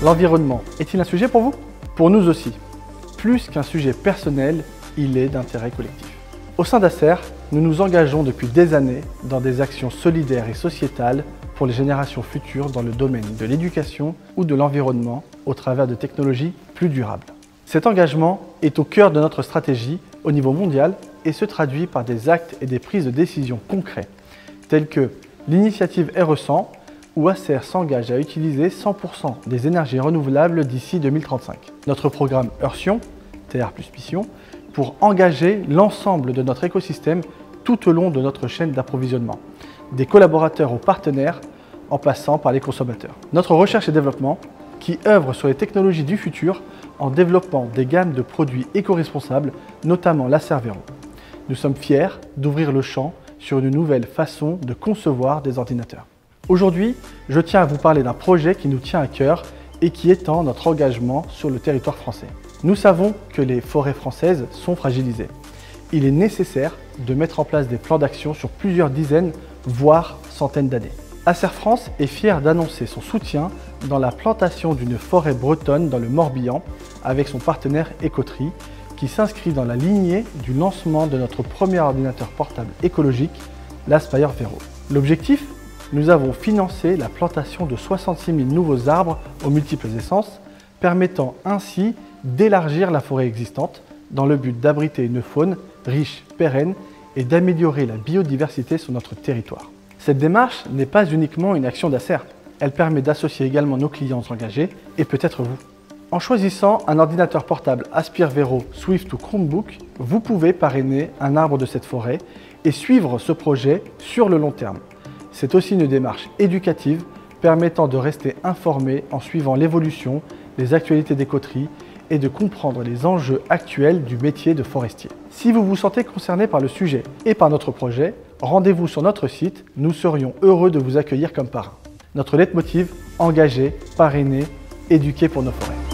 L'environnement est-il un sujet pour vous? Pour nous aussi. Plus qu'un sujet personnel, il est d'intérêt collectif. Au sein d'Acer, nous nous engageons depuis des années dans des actions solidaires et sociétales pour les générations futures dans le domaine de l'éducation ou de l'environnement au travers de technologies plus durables. Cet engagement est au cœur de notre stratégie au niveau mondial et se traduit par des actes et des prises de décision concrets, tels que l'initiative RE100, où Acer s'engage à utiliser 100% des énergies renouvelables d'ici 2035. Notre programme Ursion, Terre plus Mission, pour engager l'ensemble de notre écosystème tout au long de notre chaîne d'approvisionnement, des collaborateurs aux partenaires, en passant par les consommateurs. Notre recherche et développement, qui œuvre sur les technologies du futur en développant des gammes de produits éco-responsables, notamment l'Acer Vero. Nous sommes fiers d'ouvrir le champ sur une nouvelle façon de concevoir des ordinateurs. Aujourd'hui, je tiens à vous parler d'un projet qui nous tient à cœur et qui étend notre engagement sur le territoire français. Nous savons que les forêts françaises sont fragilisées. Il est nécessaire de mettre en place des plans d'action sur plusieurs dizaines, voire centaines d'années. Acer France est fier d'annoncer son soutien dans la plantation d'une forêt bretonne dans le Morbihan avec son partenaire Écoterie, qui s'inscrit dans la lignée du lancement de notre premier ordinateur portable écologique, l'Aspire Vero. L'objectif ? Nous avons financé la plantation de 66 000 nouveaux arbres aux multiples essences, permettant ainsi d'élargir la forêt existante dans le but d'abriter une faune riche, pérenne et d'améliorer la biodiversité sur notre territoire. Cette démarche n'est pas uniquement une action d'Acer, elle permet d'associer également nos clients engagés et peut-être vous. En choisissant un ordinateur portable Aspire Vero, Swift ou Chromebook, vous pouvez parrainer un arbre de cette forêt et suivre ce projet sur le long terme. C'est aussi une démarche éducative permettant de rester informé en suivant l'évolution, les actualités des coteries et de comprendre les enjeux actuels du métier de forestier. Si vous vous sentez concerné par le sujet et par notre projet, rendez-vous sur notre site, nous serions heureux de vous accueillir comme parrain. Notre leitmotiv, engager, parrainer, éduquer pour nos forêts.